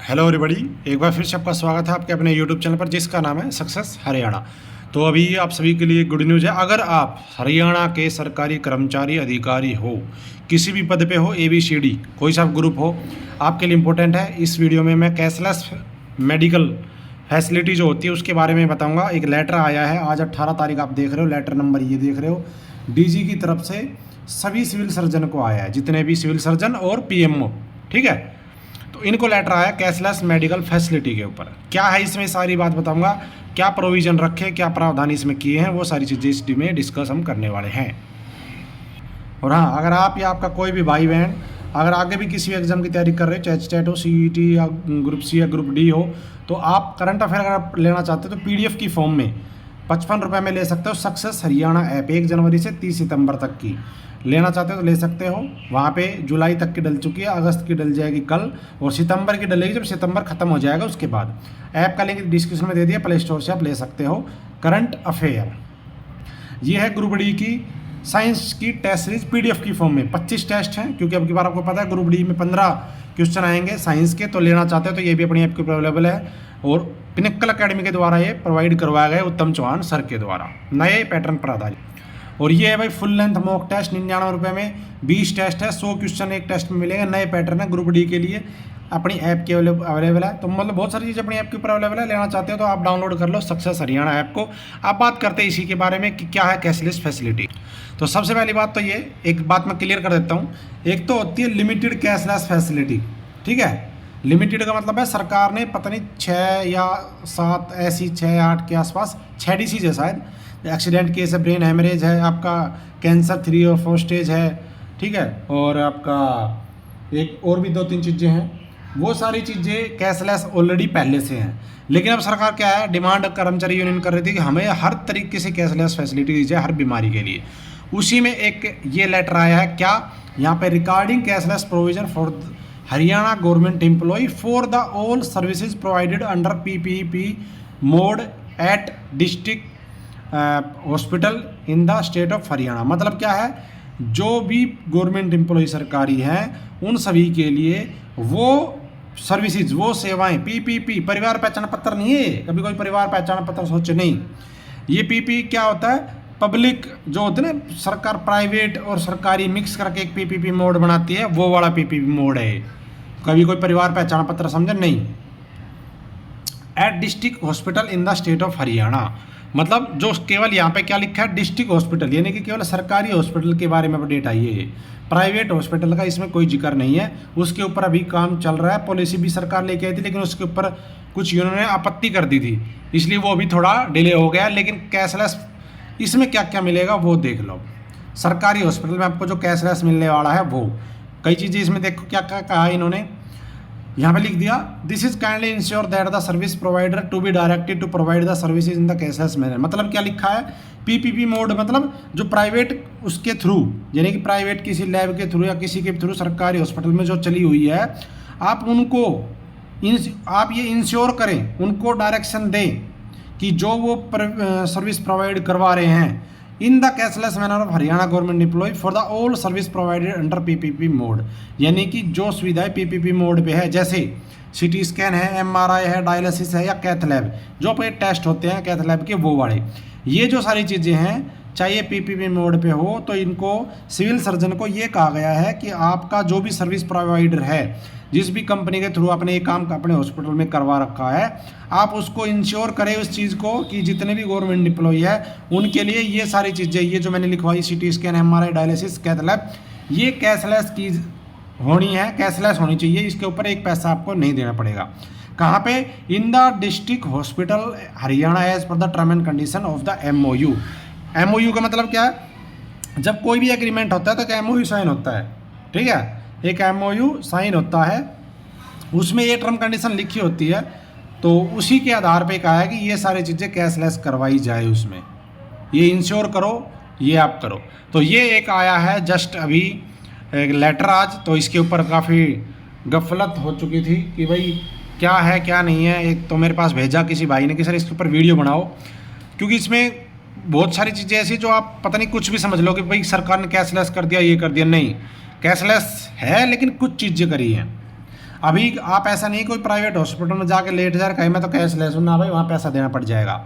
Hello everybody, एक बार फिर से आपका स्वागत है आपके अपने यूट्यूब चैनल पर जिसका नाम है सक्सेस हरियाणा। तो अभी आप सभी के लिए गुड न्यूज़ है। अगर आप हरियाणा के सरकारी कर्मचारी अधिकारी हो, किसी भी पद पे हो, ABCD कोई सा ग्रुप हो, आपके लिए इम्पोर्टेंट है। इस वीडियो में मैं कैशलेस मेडिकल फैसिलिटी जो होती है उसके बारे में बताऊँगा। एक लेटर आया है आज 18 तारीख, आप देख रहे हो लेटर नंबर, ये देख रहे हो, DG की तरफ से सभी सिविल सर्जन को आया है, जितने भी सिविल सर्जन और PMO, ठीक है। तो इनको लेटर आया कैशलेस मेडिकल फैसिलिटी के ऊपर। क्या है इसमें सारी बात बताऊंगा, क्या प्रोविज़न रखे, क्या प्रावधान इसमें किए हैं, वो सारी चीज़ें इस में डिस्कस हम करने वाले हैं। और हाँ, अगर आप या आपका कोई भी भाई बहन अगर आगे भी किसी एग्जाम की तैयारी कर रहे हो, चाहे स्टेट हो, CET या ग्रुप C या ग्रुप D हो, तो आप करंट अफेयर अगर आप लेना चाहते हो तो PDF की फॉर्म में 55 रुपये में ले सकते हो। सक्सेस हरियाणा ऐप 1 जनवरी से 30 सितंबर तक की लेना चाहते हो तो ले सकते हो। वहाँ पे जुलाई तक की डल चुकी है, अगस्त की डल जाएगी कल, और सितंबर की डलेगी जब सितंबर खत्म हो जाएगा उसके बाद। ऐप का लिंक डिस्क्रिप्शन में दे दिया, प्ले स्टोर से आप ले सकते हो। करंट अफेयर ये है ग्रुप D की साइंस की टेस्ट सीरीज PDF की फॉर्म में। 25 टेस्ट हैं, क्योंकि अब की बार आपको पता है ग्रुप D में 15 क्वेश्चन आएंगे साइंस के। तो लेना चाहते हो तो ये भी अपनी ऐप के ऊपर अवेलेबल है, और पिनक्कल अकेडमी के द्वारा ये प्रोवाइड करवाया गया उत्तम चौहान सर के द्वारा, नए पैटर्न पर आधारित। और ये है भाई फुल लेंथ मॉक टेस्ट 99 रुपये में, 20 टेस्ट है, 100 क्वेश्चन एक टेस्ट में मिलेगा। नए पैटर्न है ग्रुप D के लिए, अपनी ऐप के अवेलेबल है। तो मतलब बहुत सारी चीज़ अपनी ऐप के ऊपर अवेलेबल है। लेना चाहते हो तो आप डाउनलोड कर लो सक्सेस हरियाणा ऐप को। आप बात करते हैं इसी के बारे में कि क्या है कैशलेस फैसिलिटी। तो सबसे पहली बात तो ये एक बात मैं क्लियर कर देता हूँ। एक तो होती है लिमिटेड कैशलेस फैसिलिटी, ठीक है। लिमिटेड का मतलब है सरकार ने पता नहीं 6 या 7 ऐसी 6-8 के आसपास 6 डिसीज है शायद। एक्सीडेंट केस है, ब्रेन हेमरेज है, आपका कैंसर 3 और 4 स्टेज है, ठीक है, और आपका एक और भी 2-3 चीज़ें हैं। वो सारी चीज़ें कैशलेस ऑलरेडी पहले से हैं, लेकिन अब सरकार क्या है, डिमांड कर्मचारी यूनियन कर रही थी कि हमें हर तरीके से कैशलेस फैसिलिटी दी जाए हर बीमारी के लिए। उसी में एक ये लेटर आया है, क्या यहाँ पे regarding cashless provision for Haryana government employ for the all services provided under PPP mode at district hospital in the state of Haryana. मतलब क्या है, जो भी गवर्नमेंट एम्प्लॉय सरकारी हैं उन सभी के लिए वो सर्विसेज, वो सेवाएं, PPP परिवार पहचान पत्र नहीं है, कभी कोई परिवार पहचान पत्र सोचे नहीं। ये PP क्या होता है, पब्लिक जो होते हैं ना, सरकार प्राइवेट और सरकारी मिक्स करके एक PPP मोड बनाती है, वो वाला PPP मोड है। कभी कोई परिवार पहचान पत्र समझे नहीं। Eight district hospital in the state of Haryana, मतलब जो केवल यहाँ पे क्या लिखा है, डिस्ट्रिक्ट हॉस्पिटल, यानी कि केवल सरकारी हॉस्पिटल के बारे में अपडेट आई है। प्राइवेट हॉस्पिटल का इसमें कोई जिक्र नहीं है। उसके ऊपर अभी काम चल रहा है, पॉलिसी भी सरकार लेके आई थी, लेकिन उसके ऊपर कुछ यूनियन ने आपत्ति कर दी थी, इसलिए वो अभी थोड़ा डिले हो गया। लेकिन कैशलेस इसमें क्या क्या मिलेगा वो देख लो। सरकारी हॉस्पिटल में आपको जो कैशलेस मिलने वाला है वो कई चीज़ें इसमें देखो क्या क्या कहा इन्होंने, यहाँ पे लिख दिया, this is kindly ensure that the service provider to be directed to provide the services in the cashless manner. मतलब क्या लिखा है, PPP मोड मतलब जो प्राइवेट उसके थ्रू, यानी कि प्राइवेट किसी लैब के थ्रू या किसी के थ्रू सरकारी हॉस्पिटल में जो चली हुई है, आप उनको आप ये इंश्योर करें, उनको डायरेक्शन दें कि जो वो सर्विस प्रोवाइड करवा रहे हैं in the cashless manner of Haryana government employ for the all service provided under PPP mode. यानी कि जो सुविधाएं PPP मोड पे है, जैसे CT स्कैन है, MRI है, डायलिसिस है, या कैथ लैब, जो पे टेस्ट होते हैं कैथ लैब के वो वाले, ये जो सारी चीज़ें हैं चाहे PPP मोड पे हो, तो इनको सिविल सर्जन को ये कहा गया है कि आपका जो भी सर्विस प्रोवाइडर है, जिस भी कंपनी के थ्रू आपने ये काम अपने हॉस्पिटल में करवा रखा है, आप उसको इंश्योर करें उस चीज़ को कि जितने भी गवर्नमेंट एम्प्लॉय है उनके लिए ये सारी चीज़ें, ये जो मैंने लिखवाई CT scan, MRI, dialysis, cath lab, ये कैशलेस की होनी है, कैशलेस होनी चाहिए। इसके ऊपर एक पैसा आपको नहीं देना पड़ेगा। कहाँ पे, in the district hospital Haryana as per the term and condition of the MOU। MOU का मतलब क्या है, जब कोई भी एग्रीमेंट होता है तो एक MOU साइन होता है, ठीक है, एक MOU साइन होता है, उसमें ये टर्म कंडीशन लिखी होती है, तो उसी के आधार पे कहा है कि ये सारी चीज़ें कैशलेस करवाई जाए, उसमें ये इंश्योर करो, ये आप करो। तो ये एक आया है जस्ट अभी एक लेटर आज, तो इसके ऊपर काफ़ी गफलत हो चुकी थी कि भाई क्या है क्या नहीं है। एक तो मेरे पास भेजा किसी भाई ने कि सर इसके ऊपर वीडियो बनाओ, क्योंकि इसमें बहुत सारी चीज़ें ऐसी जो आप पता नहीं कुछ भी समझ लो कि भाई सरकार ने कैशलेस कर दिया, ये कर दिया। नहीं, कैशलेस है लेकिन कुछ चीज़ें करी हैं। अभी आप ऐसा नहीं कोई प्राइवेट हॉस्पिटल में जाके लेट जा कहीं मैं तो कैशलेस हूँ ना भाई, वहाँ पैसा देना पड़ जाएगा।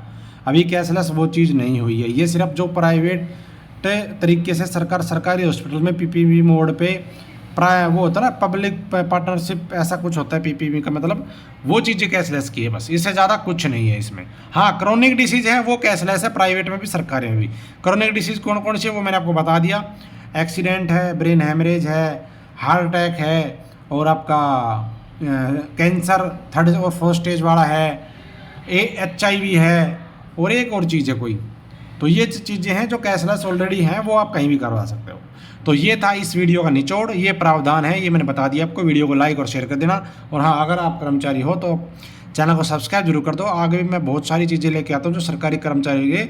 अभी कैशलेस वो चीज़ नहीं हुई है। ये सिर्फ जो प्राइवेट तरीके से सरकारी हॉस्पिटल में पीपीपी मोड पे वो होता है ना, पब्लिक पार्टनरशिप ऐसा कुछ होता है पीपीपी का मतलब, वो चीज़ें कैशलेस की है बस, इससे ज़्यादा कुछ नहीं है इसमें। हाँ, क्रोनिक डिसीज़ है वो कैशलेस है, प्राइवेट में भी सरकारी में भी। क्रोनिक डिसीज़ कौन कौन सी है वो मैंने आपको बता दिया। एक्सीडेंट है, ब्रेन हैमरेज है, हार्ट अटैक है, और आपका कैंसर 3rd और 4th स्टेज वाला है, HIV है, और एक और चीज़ है कोई। तो ये चीज़ें हैं जो कैशलेस ऑलरेडी हैं, वो आप कहीं भी करवा सकते हो। तो ये था इस वीडियो का निचोड़, ये प्रावधान है, ये मैंने बता दिया आपको। वीडियो को लाइक और शेयर कर देना। और हाँ, अगर आप कर्मचारी हो तो चैनल को सब्सक्राइब जरूर कर दो। आगे भी मैं बहुत सारी चीज़ें लेके आता हूँ जो सरकारी कर्मचारी के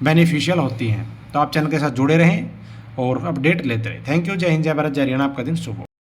बेनिफिशियल होती हैं। तो आप चैनल के साथ जुड़े रहें और अपडेट लेते रहें। Thank you. जय हिंद, जय भारत, जय हरियाणा। आपका दिन शुभ हो।